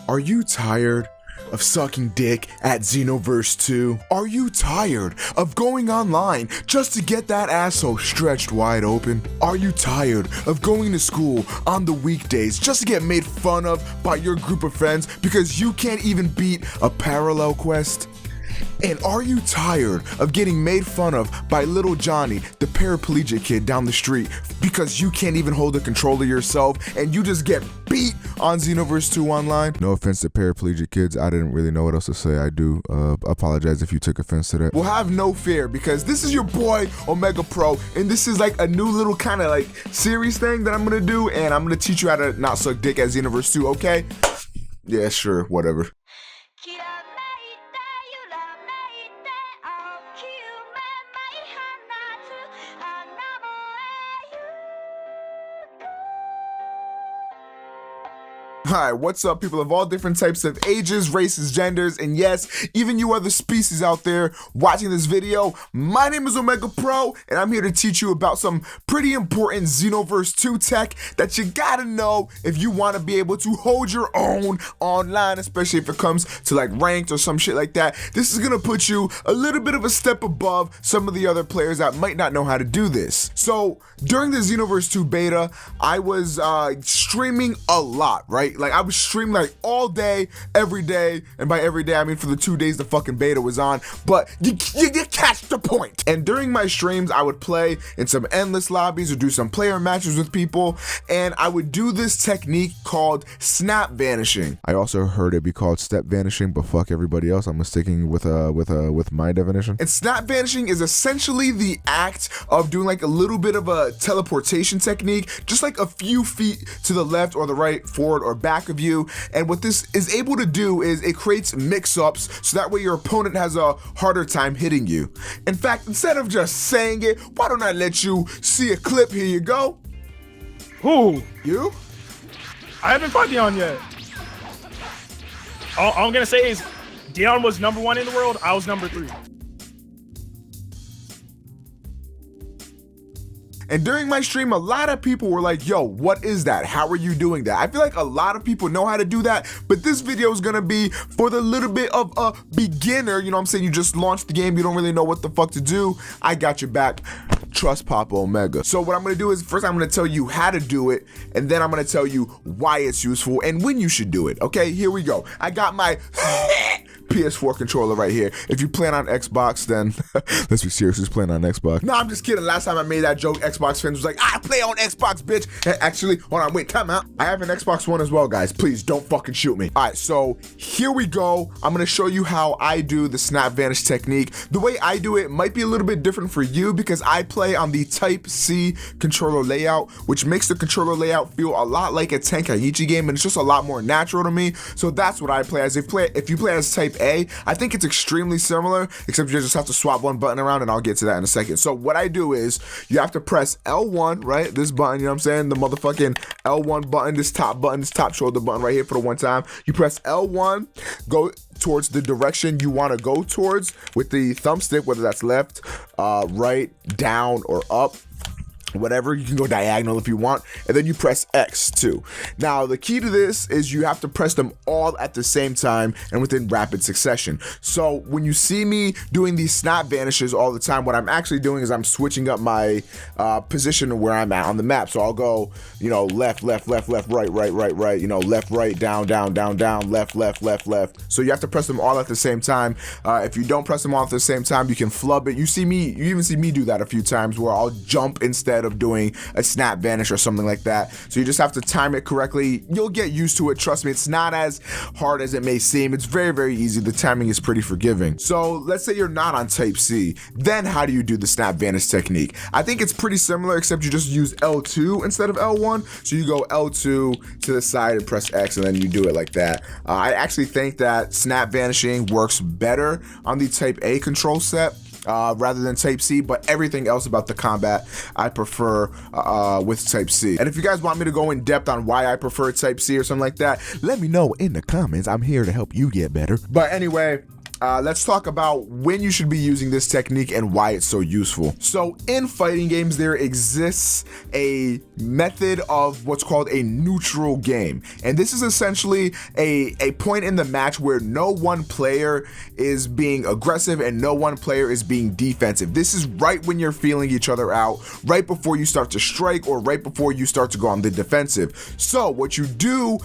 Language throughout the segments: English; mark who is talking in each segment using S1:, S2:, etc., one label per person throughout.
S1: Are you tired of sucking dick at Xenoverse 2? Are you tired of going online just to get that asshole stretched wide open? Are you tired of going to school on the weekdays just to get made fun of by your group of friends because you can't even beat a parallel quest? And are you tired of getting made fun of by little Johnny, the paraplegic kid down the street, because you can't even hold a controller yourself and you just get beat on Xenoverse 2 online? No offense to paraplegic kids, I didn't really know what else to say. I do apologize if you took offense to that. Well, have no fear, because this is your boy OmegaPro, and this is like a new little kind of like series thing that I'm gonna do, and I'm gonna teach you how to not suck dick at Xenoverse 2, okay? Yeah, sure, whatever. Hi, what's up, people of all different types of ages, races, genders, and yes, even you other species out there watching this video. My name is OmegaPro, and I'm here to teach you about some pretty important Xenoverse 2 tech that you gotta know if you want to be able to hold your own online, especially if it comes to like ranked or some shit like that. This is gonna put you a little bit of a step above some of the other players that might not know how to do this. So during the Xenoverse 2 beta, I was streaming a lot, right? Like I was streaming like all day, every day, and by every day I mean for the 2 days the fucking beta was on, but you catch the point. And during my streams, I would play in some endless lobbies or do some player matches with people, and I would do this technique called Snap Vanishing. I also heard it be called Step Vanishing, but fuck everybody else. I'm sticking with my definition. And Snap Vanishing is essentially the act of doing like a little bit of a teleportation technique, just like a few feet to the left or the right, forward or back of you. And what this is able to do is it creates mix-ups so that way your opponent has a harder time hitting you. In fact, instead of just saying it, why don't I let you see a clip? Here you go.
S2: Who?
S1: You?
S2: I haven't fought Dion yet. All I'm gonna say is Dion was #1 in the world, I was #3.
S1: And during my stream, a lot of people were like, yo, what is that? How are you doing that? I feel like a lot of people know how to do that, but this video is gonna be for the little bit of a beginner, you know what I'm saying? You just launched the game, you don't really know what the fuck to do. I got your back. Trust Papa Omega. So what I'm gonna do is first I'm gonna tell you how to do it, and then I'm gonna tell you why it's useful and when you should do it. Okay, here we go. I got my PS4 controller right here. If you plan on Xbox, then let's be serious, who's playing on Xbox? No, I'm just kidding. Last time I made that joke, Xbox fans was like, I play on Xbox, bitch. Actually, hold on, wait, time out. I have an Xbox One as well, guys. Please don't fucking shoot me. All right, so here we go. I'm gonna show you how I do the Snap Vanish technique. The way I do it might be a little bit different for you because I play on the Type-C controller layout, which makes the controller layout feel a lot like a Tenkaichi game, and it's just a lot more natural to me. So that's what I play as. If you play as Type A, I think it's extremely similar, except you just have to swap one button around, and I'll get to that in a second. So what I do is you have to press L1, right? This button, you know what I'm saying? The motherfucking L1 button, this top shoulder button right here for the one time. You press L1, go towards the direction you want to go towards with the thumbstick, whether that's left, right, down, or up. Whatever, you can go diagonal if you want, and then you press X too. Now the key to this is you have to press them all at the same time and within rapid succession. So when you see me doing these snap vanishes all the time, what I'm actually doing is I'm switching up my position where I'm at on the map. So I'll go, you know, left, right, you know, left, right, down, left. So you have to press them all at the same time. If you don't press them all at the same time, you can flub it. You even see me do that a few times where I'll jump instead of doing a snap vanish or something like that. So you just have to time it correctly. You'll get used to it. Trust me, it's not as hard as it may seem. It's very, very easy. The timing is pretty forgiving. So let's say you're not on Type-C. Then how do you do the snap vanish technique? I think it's pretty similar, except you just use L2 instead of L1. So you go L2 to the side and press X, and then you do it like that. I actually think that snap vanishing works better on the Type A control set rather than Type-C, but everything else about the combat I prefer with Type-C. And if you guys want me to go in depth on why I prefer Type-C or something like that, let me know in the comments. I'm here to help you get better. But anyway, let's talk about when you should be using this technique and why it's so useful. So in fighting games, there exists a method of what's called a neutral game. And this is essentially a point in the match where no one player is being aggressive and no one player is being defensive. This is right when you're feeling each other out, right before you start to strike or right before you start to go on the defensive. So what you do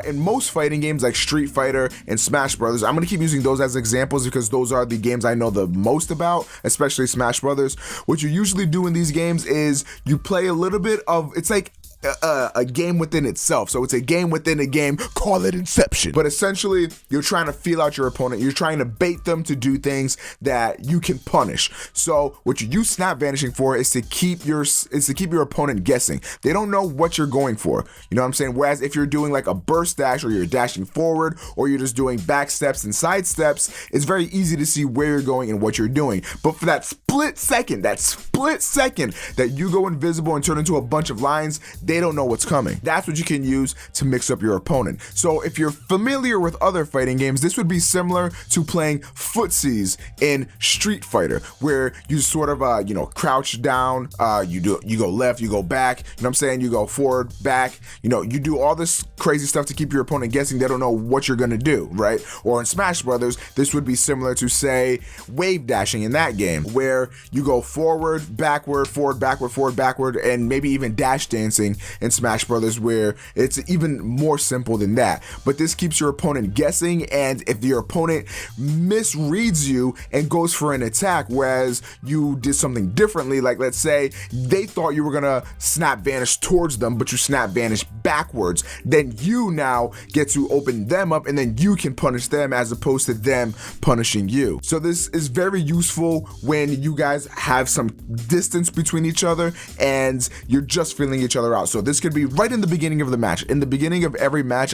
S1: in most fighting games like Street Fighter and Smash Brothers, I'm gonna keep using those as examples because those are the games I know the most about, especially Smash Brothers. What you usually do in these games is you play a little bit of, it's like a game within itself. So it's a game within a game, call it Inception. But essentially, you're trying to feel out your opponent. You're trying to bait them to do things that you can punish. So what you use Snap Vanishing for is to keep your opponent guessing. They don't know what you're going for. You know what I'm saying? Whereas if you're doing like a burst dash or you're dashing forward or you're just doing back steps and side steps, it's very easy to see where you're going and what you're doing. But for that split second that you go invisible and turn into a bunch of lines, they don't know what's coming. That's what you can use to mix up your opponent. So if you're familiar with other fighting games, this would be similar to playing footsies in Street Fighter, where you sort of crouch down, you go left, you go back, you know what I'm saying, you go forward, back, you do all this crazy stuff to keep your opponent guessing. They don't know what you're gonna do, right? Or in Smash Brothers, this would be similar to, say, wave dashing in that game, where you go forward, backward, forward, backward, forward, backward, and maybe even dash dancing in Smash Brothers, where it's even more simple than that. But this keeps your opponent guessing, and if your opponent misreads you and goes for an attack, whereas you did something differently, like let's say they thought you were gonna Snap Vanish towards them, but you Snap Vanish backwards, then you now get to open them up and then you can punish them as opposed to them punishing you. So this is very useful when you guys have some distance between each other and you're just feeling each other out. So this could be right in the beginning of the match. In the beginning of every match,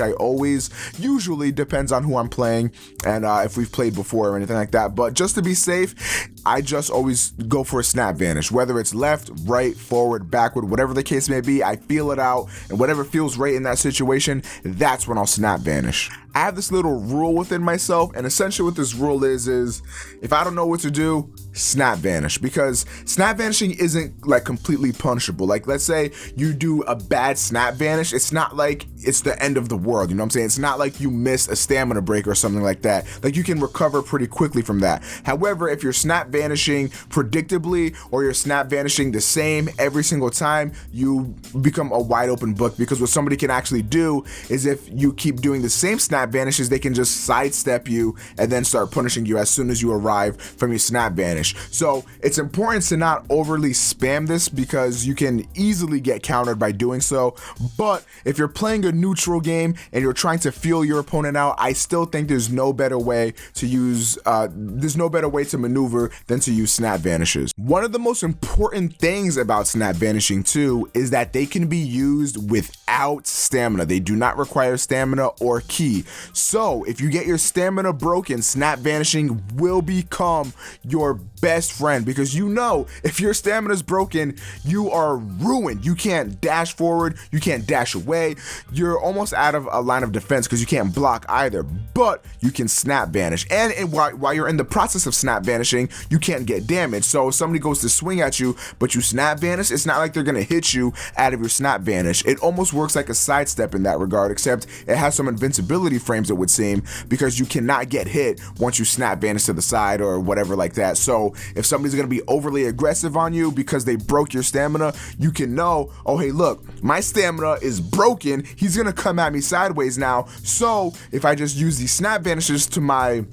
S1: usually depends on who I'm playing and if we've played before or anything like that, but just to be safe, I just always go for a Snap Vanish, whether it's left, right, forward, backward, whatever the case may be. I feel it out, and whatever feels right in that situation, that's when I'll Snap Vanish. I have this little rule within myself, and essentially what this rule is if I don't know what to do, Snap Vanish, because Snap Vanishing isn't like completely punishable. Like let's say you do a bad Snap Vanish, it's not like it's the end of the world, you know what I'm saying? It's not like you missed a stamina break or something like that. Like you can recover pretty quickly from that. However, if you're Snap Vanishing predictably or you're Snap Vanishing the same every single time, you become a wide open book, because what somebody can actually do is if you keep doing the same Snap Vanishes, they can just sidestep you and then start punishing you as soon as you arrive from your Snap Vanish. So it's important to not overly spam this because you can easily get countered by doing so. But if you're playing a neutral game and you're trying to feel your opponent out, I still think there's no better way to maneuver than to use Snap Vanishes. One of the most important things about Snap Vanishing too is that they can be used without stamina. They do not require stamina or ki. So if you get your stamina broken, Snap Vanishing will become your best friend, because if your stamina is broken, you are ruined. You can't dash forward, you can't dash away, you're almost out of a line of defense because you can't block either, but you can Snap Vanish. And while you're in the process of Snap Vanishing, you can't get damaged. So if somebody goes to swing at you but you Snap Vanish, it's not like they're gonna hit you out of your Snap Vanish. It almost works like a sidestep in that regard, except it has some invincibility frames, it would seem, because you cannot get hit once you Snap Vanish to the side or whatever like that. So if somebody's gonna be overly aggressive on you because they broke your stamina, you can know, oh hey look, my stamina is broken, he's gonna come at me sideways now, so if I just use these Snap Vanishes to my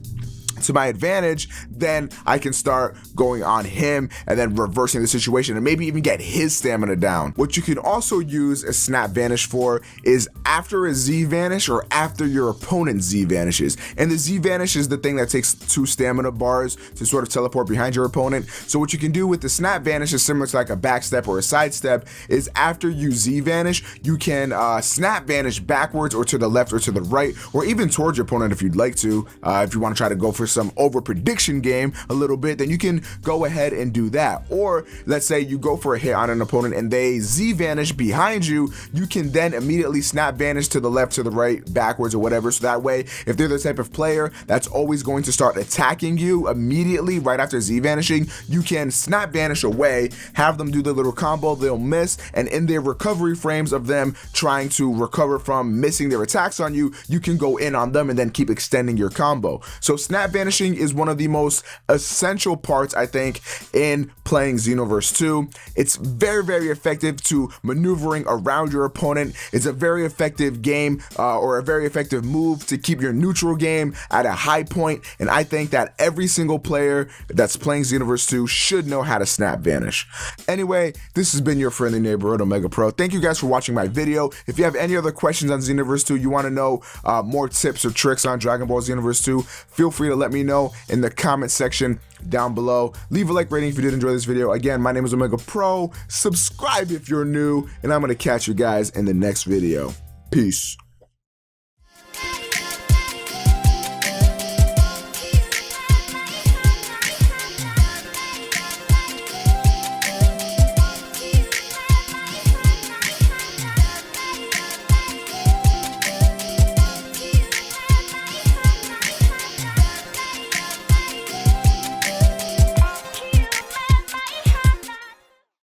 S1: advantage, then I can start going on him and then reversing the situation and maybe even get his stamina down. What you can also use a Snap Vanish for is after a Z Vanish or after your opponent Z Vanishes. And the Z Vanish is the thing that takes 2 stamina bars to sort of teleport behind your opponent. So what you can do with the Snap Vanish is similar to like a back step or a side step, is after you Z Vanish, you can Snap Vanish backwards or to the left or to the right, or even towards your opponent if you'd like to, if you want to try to go for some over prediction game a little bit, then you can go ahead and do that. Or let's say you go for a hit on an opponent and they Z vanish behind you, you can then immediately snap vanish to the left, to the right, backwards, or whatever. So that way, if they're the type of player that's always going to start attacking you immediately right after Z vanishing, you can snap vanish away, have them do the little combo, they'll miss, and in their recovery frames of them trying to recover from missing their attacks on you, you can go in on them and then keep extending your combo. So snap vanishing is one of the most essential parts, I think, in playing Xenoverse 2. It's very, very effective to maneuvering around your opponent. It's a very effective game or a very effective move to keep your neutral game at a high point, and I think that every single player that's playing Xenoverse 2 should know how to snap vanish. Anyway, this has been your friendly neighborhood OmegaPro. Thank you guys for watching my video. If you have any other questions on Xenoverse 2, you want to know more tips or tricks on Dragon Ball Xenoverse 2, feel free to let me know in the comment section down below. Leave a like rating if you did enjoy this video. Again, my name is OmegaPro. Subscribe if you're new, and I'm going to catch you guys in the next video. Peace.